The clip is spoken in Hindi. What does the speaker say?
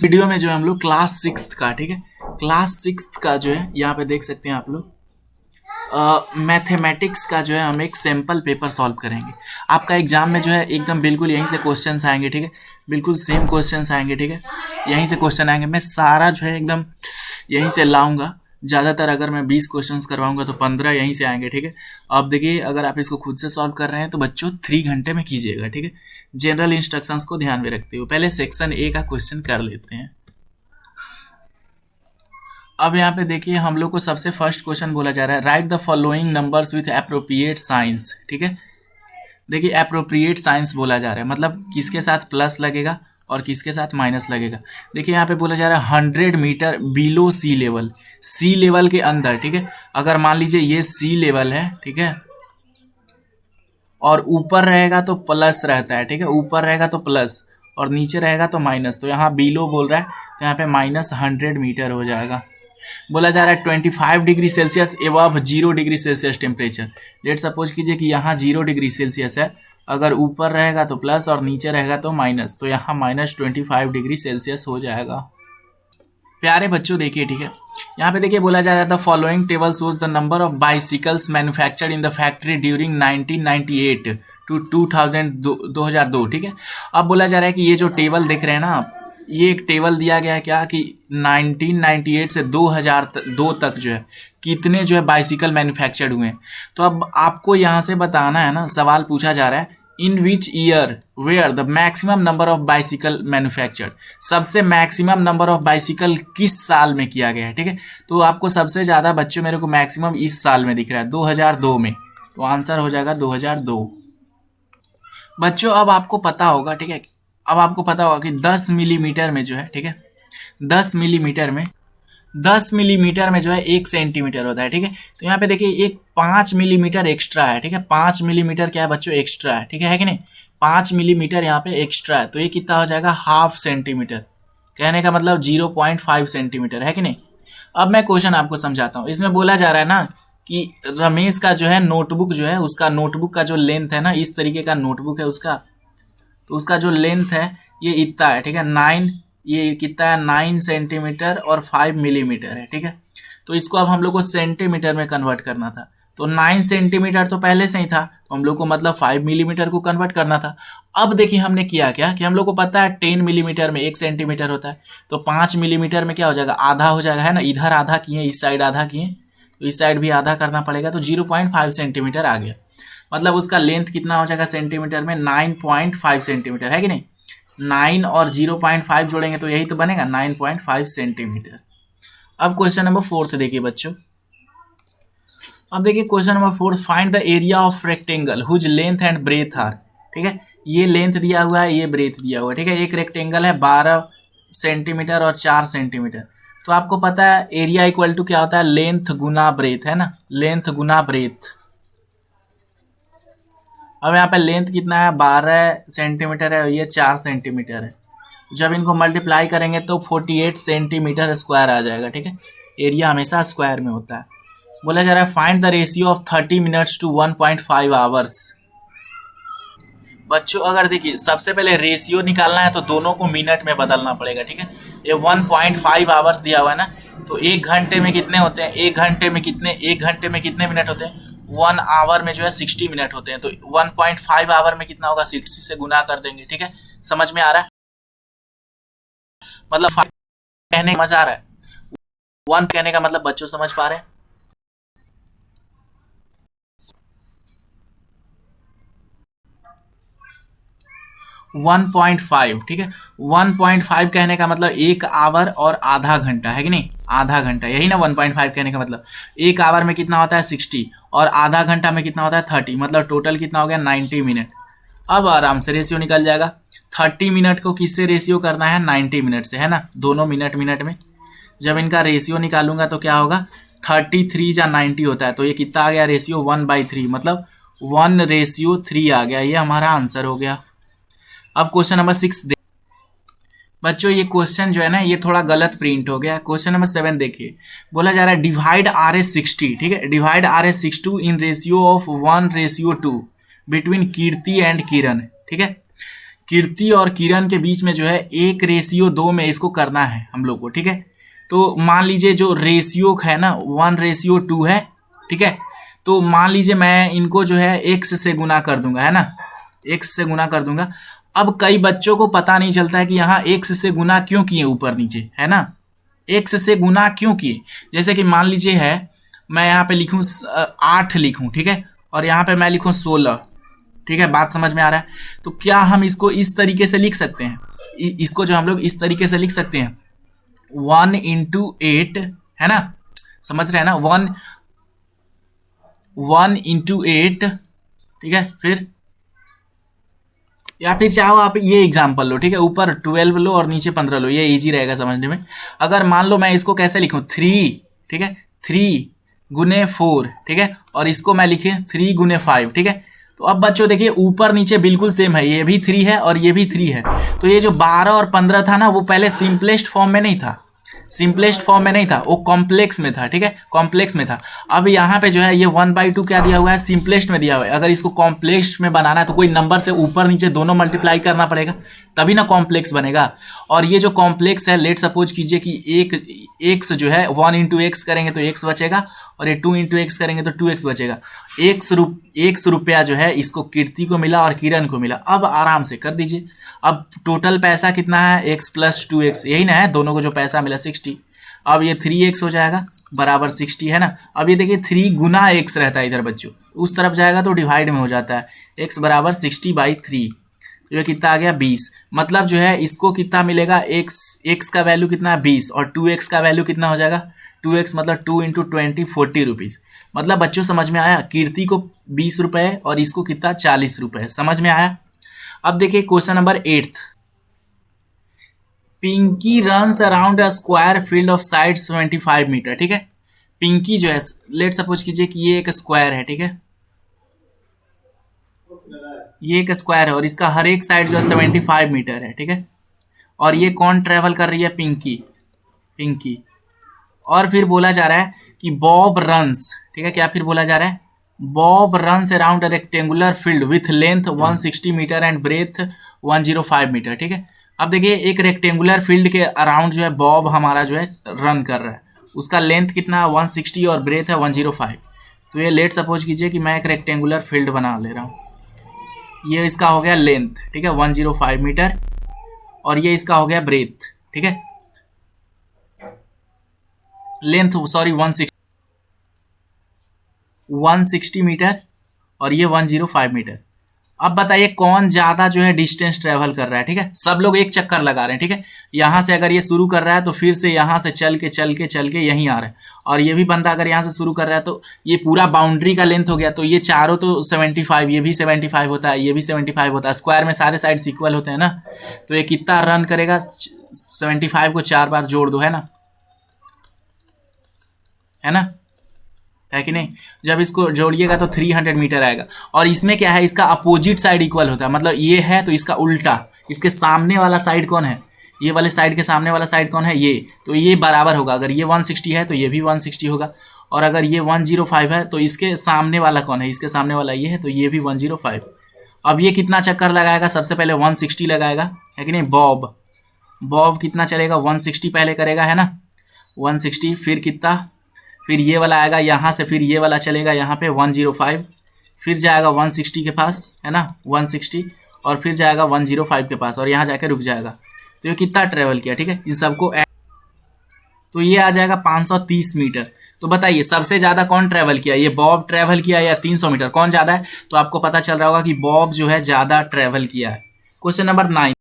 वीडियो में जो है हम लोग क्लास 6 का, ठीक है, क्लास 6 का जो है यहाँ पे देख सकते हैं आप लोग मैथमेटिक्स का जो है हम एक सैम्पल पेपर सॉल्व करेंगे। आपका एग्जाम में जो है एकदम बिल्कुल यहीं से क्वेश्चंस आएंगे, ठीक है, बिल्कुल सेम क्वेश्चंस आएंगे, ठीक है, यहीं से क्वेश्चन आएंगे। मैं सारा जो है एकदम यहीं से लाऊंगा। ज़्यादातर अगर मैं 20 क्वेश्चंस करवाऊंगा तो 15 यहीं से आएंगे, ठीक है। अब देखिए, अगर आप इसको खुद से सॉल्व कर रहे हैं तो बच्चों 3 घंटे में कीजिएगा, ठीक है। जनरल इंस्ट्रक्शंस को ध्यान में रखते हुए पहले सेक्शन ए का क्वेश्चन कर लेते हैं। अब यहाँ पे देखिए, हम लोग को सबसे फर्स्ट क्वेश्चन बोला जा रहा है, right the following numbers with appropriate science, ठीक है। देखिए, एप्रोप्रिएट साइंस बोला जा रहा है, मतलब किसके साथ प्लस लगेगा और किसके साथ माइनस लगेगा। देखिए यहाँ पे बोला जा रहा है 100 मीटर बिलो सी लेवल, सी लेवल के अंदर, ठीक है। अगर मान लीजिए ये सी लेवल है, ठीक है, और ऊपर रहेगा तो प्लस रहता है, ठीक है, ऊपर रहेगा तो प्लस और नीचे रहेगा तो माइनस, तो यहाँ बिलो बोल रहा है तो यहाँ पे -100 मीटर हो जाएगा। बोला जा रहा है 25 degree Celsius एवब 0 degree Celsius temperature. Let suppose कीजिए कि यहाँ 0 डिग्री सेल्सियस है, अगर ऊपर रहेगा तो प्लस और नीचे रहेगा तो माइनस, तो यहाँ -25 डिग्री सेल्सियस हो जाएगा। प्यारे बच्चों देखिए, ठीक है, यहाँ पे देखिए बोला जा रहा था following table shows the number of bicycles manufactured in the factory during 1998 to 2002, ठीक है। अब बोला जा रहा है कि ये जो टेबल देख रहे हैं ना आप, ये एक टेबल दिया गया है क्या कि 1998 से 2002 तक जो है कितने जो है बाइसिकल मैन्युफैक्चर्ड हुए हैं। तो अब आपको यहाँ से बताना है ना, सवाल पूछा जा रहा है in which year were the maximum number of bicycle manufactured, सबसे मैक्सिमम नंबर ऑफ बाइसिकल किस साल में किया गया है, ठीक है। तो आपको सबसे ज़्यादा बच्चों मेरे को मैक्सिमम इस साल में दिख रहा है 2002 में, तो आंसर हो जाएगा 2002। बच्चों अब आपको पता होगा, ठीक है, अब आपको पता होगा कि 10 मिलीमीटर में जो है, ठीक है, 10 मिलीमीटर में जो है 1 सेंटीमीटर होता है, ठीक है। तो यहाँ पे देखिए एक 5 मिलीमीटर एक्स्ट्रा है, ठीक है, 5 मिलीमीटर क्या है बच्चों, एक्स्ट्रा है, ठीक है कि नहीं, 5 मिलीमीटर यहाँ पे एक्स्ट्रा है, तो ये कितना हो जाएगा, ½ सेंटीमीटर, कहने का मतलब 0.5 सेंटीमीटर है कि नहीं। अब मैं क्वेश्चन आपको समझाता हूँ। इसमें बोला जा रहा है ना कि रमेश का जो है नोटबुक जो है, उसका नोटबुक का जो लेंथ है ना, इस तरीके का नोटबुक है उसका, तो उसका जो लेंथ है ये इतना है, ठीक है, 9, ये कितना है 9 सेंटीमीटर और 5 मिलीमीटर है, ठीक है। तो इसको अब हम लोग को सेंटीमीटर में कन्वर्ट करना था, तो 9 सेंटीमीटर तो पहले से ही था, तो हम लोग को मतलब 5 मिलीमीटर को कन्वर्ट करना था। अब देखिए हमने किया क्या कि हम लोग को पता है 10 मिलीमीटर में 1 सेंटीमीटर होता है, तो 5 मिलीमीटर में क्या हो जाएगा, आधा हो जाएगा, है ना, इधर आधा किए इस साइड आधा किए, तो इस साइड भी आधा करना पड़ेगा, तो 0.5 सेंटीमीटर आ गया। मतलब उसका लेंथ कितना हो जाएगा सेंटीमीटर में, 9.5 सेंटीमीटर है कि नहीं। 9 और 0.5 जोड़ेंगे तो यही तो बनेगा 9.5 सेंटीमीटर। अब क्वेश्चन नंबर 4 देखिए बच्चों। अब देखिए question number 4, find the area of rectangle whose length and breadth are, ठीक है, ये लेंथ दिया हुआ है, ये ब्रेथ दिया हुआ है, ठीक है। एक रेक्टेंगल है 12 सेंटीमीटर और 4 सेंटीमीटर, तो आपको पता है एरिया इक्वल टू क्या होता है, लेंथ गुना ब्रेथ, है ना, लेंथ गुना ब्रेथ। अब यहाँ पे लेंथ कितना है, 12 सेंटीमीटर है और ये 4 सेंटीमीटर है, जब इनको मल्टीप्लाई करेंगे तो 48 सेंटीमीटर स्क्वायर आ जाएगा, ठीक है। एरिया हमेशा स्क्वायर में होता है। बोला जा रहा है find the ratio of 30 minutes to 1.5 hours. बच्चों अगर देखिए सबसे पहले रेशियो निकालना है तो दोनों को मिनट में बदलना पड़ेगा, ठीक है। ये 1.5 आवर्स दिया हुआ है ना, तो 1 घंटे में कितने होते हैं, 1 घंटे में कितने मिनट होते हैं, 1 आवर में जो है 60 मिनट होते हैं, तो 1.5 आवर में कितना होगा, 60 से गुना कर देंगे, ठीक है। समझ में आ रहा है, मतलब कहने का मजा आ रहा है, 1 कहने का मतलब बच्चों समझ पा रहे हैं। वन 1.5, ठीक है, 1.5 कहने का मतलब 1 आवर और आधा घंटा है कि नहीं, आधा घंटा, यही ना 1.5 कहने का मतलब। 1 आवर में कितना होता है 60 और आधा घंटा में कितना होता है 30, मतलब टोटल कितना हो गया 90 मिनट। अब आराम से रेशियो निकल जाएगा। 30 मिनट को किससे रेशियो करना है, 90 मिनट से, है ना, दोनों मिनट में। जब इनका रेशियो निकालूंगा तो क्या होगा, 33 या 90 होता है, तो ये कितना आ गया रेशियो 1/3, मतलब 1:3 आ गया, ये हमारा आंसर हो गया। अब क्वेश्चन नंबर 6 बच्चों, ये क्वेश्चन जो है ना ये थोड़ा गलत प्रिंट हो गया। क्वेश्चन नंबर 7 देखिए, बोला जा रहा है डिवाइड RS60, ठीक है, divide RS62 in ratio of 1:2 between Kirti and Kiran, ठीक है। कीर्ति और किरण के बीच में जो है 1:2 में इसको करना है हम लोग को, ठीक है। तो मान लीजिए जो रेशियो है ना 1:2 है, ठीक है। तो मान लीजिए मैं इनको जो है x से गुना कर दूंगा, है ना, x से गुना कर दूंगा। अब कई बच्चों को पता नहीं चलता है कि यहाँ x से गुना क्यों किए ऊपर नीचे, है ना, x से गुना क्यों किए। जैसे कि मान लीजिए है मैं यहाँ पे लिखूँ 8 लिखूँ, ठीक है, और यहाँ पे मैं लिखूँ 16, ठीक है, बात समझ में आ रहा है। तो क्या हम इसको इस तरीके से लिख सकते हैं, इसको जो हम लोग इस तरीके से लिख सकते हैं 1 × 8, है ना, समझ रहे हैं ना, 1 × 8, ठीक है। फिर या फिर चाहो आप ये एग्जाम्पल लो, ठीक है, ऊपर 12 लो और नीचे 15 लो, ये इजी रहेगा समझने में। अगर मान लो मैं इसको कैसे लिखूं 3, ठीक है, 3 × 4, ठीक है, और इसको मैं लिखे 3 × 5, ठीक है। तो अब बच्चों देखिए ऊपर नीचे बिल्कुल सेम है, ये भी 3 है और ये भी 3 है। तो ये जो 12 और 15 था ना वो पहले सिंपलेस्ट फॉर्म में नहीं था, सिंपलेस्ट फॉर्म में नहीं था, वो कॉम्प्लेक्स में था, ठीक है, कॉम्प्लेक्स में था। अब यहाँ पे जो है ये 1/2 क्या दिया हुआ है, सिंपलेस्ट में दिया हुआ है। अगर इसको कॉम्प्लेक्स में बनाना है तो कोई नंबर से ऊपर नीचे दोनों मल्टीप्लाई करना पड़ेगा, तभी ना कॉम्प्लेक्स बनेगा। और ये जो कॉम्प्लेक्स है, लेट सपोज कीजिए कि एक एक्स जो है 1 × x करेंगे तो x बचेगा, और ये 2 × x करेंगे तो 2x बचेगा। x रुपया जो है इसको कीर्ति को मिला और किरण को मिला। अब आराम से कर दीजिए। अब टोटल पैसा कितना है, x + 2x, यही ना है, दोनों को जो पैसा मिला 60। अब ये 3x हो जाएगा बराबर 60, है ना। अब ये देखिए 3 × x रहता है इधर बच्चों, उस तरफ जाएगा तो डिवाइड में हो जाता है, x बराबर 60/3, तो ये कितना आ गया 20। मतलब जो है इसको कितना मिलेगा, x का वैल्यू कितना है 20, और 2x का वैल्यू कितना हो जाएगा 2x, मतलब 2 × 20 40 रुपीज़। मतलब बच्चों समझ में आया, कीर्ति को 20 रुपये और इसको कितना 40 रुपये, समझ में आया। अब देखिए question number 8, Pinky runs around a square field of side 75 metre, ठीक है। पिंकी जो है लेट सपोज कीजिए कि ये एक स्क्वायर है, ठीक है, ये एक स्क्वायर है और इसका हर एक साइड जो है 75 मीटर है, ठीक है। और ये कौन ट्रेवल कर रही है, पिंकी। और फिर बोला जा रहा है कि बॉब रन्स, ठीक है, क्या फिर बोला जा रहा है, Bob runs around a rectangular field with length 160 metre and breadth 105 metre, ठीक है। अब देखिए एक रेक्टेंगुलर फील्ड के अराउंड जो है बॉब हमारा जो है रन कर रहा है, उसका लेंथ कितना है 160 और ब्रेथ है 105। तो ये लेट सपोज कीजिए कि मैं एक रेक्टेंगुलर फील्ड बना ले रहा हूँ, ये इसका हो गया लेंथ, ठीक है 105 मीटर, और ये इसका हो गया ब्रेथ, ठीक है, लेंथ सॉरी 160 मीटर और ये 105 मीटर। अब बताइए कौन ज़्यादा जो है डिस्टेंस ट्रेवल कर रहा है, ठीक है। सब लोग एक चक्कर लगा रहे हैं, ठीक है। यहाँ से अगर ये शुरू कर रहा है तो फिर से यहाँ से चल के यहीं आ रहा है, और ये भी बंदा अगर यहाँ से शुरू कर रहा है तो ये पूरा बाउंड्री का लेंथ हो गया। तो ये चारों तो 75, ये भी 75 होता है, ये भी 75 होता है, स्क्वायर में सारे साइड्स इक्वल होते हैं ना। तो ये कितना रन करेगा, 75 को 4 बार जोड़ दो, है ना, है कि नहीं। जब इसको जोड़िएगा तो 300 मीटर आएगा। और इसमें क्या है, इसका अपोजिट साइड इक्वल होता है, मतलब ये है तो इसका उल्टा, इसके सामने वाला साइड कौन है, ये वाले साइड के सामने वाला साइड कौन है, ये, तो ये बराबर होगा। अगर ये 160 है तो ये भी 160 होगा, और अगर ये 105 है तो इसके सामने वाला कौन है, इसके सामने वाला ये है, तो ये भी 105। अब ये कितना चक्कर लगाएगा, सबसे पहले 160 लगाएगा, है कि नहीं। बॉब कितना चलेगा, 160 पहले करेगा, है ना, 160, फिर कितना, फिर ये वाला आएगा यहाँ से, फिर ये वाला चलेगा यहाँ पे 105, फिर जाएगा 160 के पास, है ना 160, और फिर जाएगा 105 के पास और यहाँ जाके रुक जाएगा। तो ये कितना ट्रेवल किया, ठीक है, इन सबको तो ये आ जाएगा 530 मीटर। तो बताइए सबसे ज़्यादा कौन ट्रैवल किया, ये बॉब ट्रैवल किया या 300 मीटर, कौन ज़्यादा है। तो आपको पता चल रहा होगा कि बॉब जो है ज़्यादा ट्रैवल किया है। Question number 9,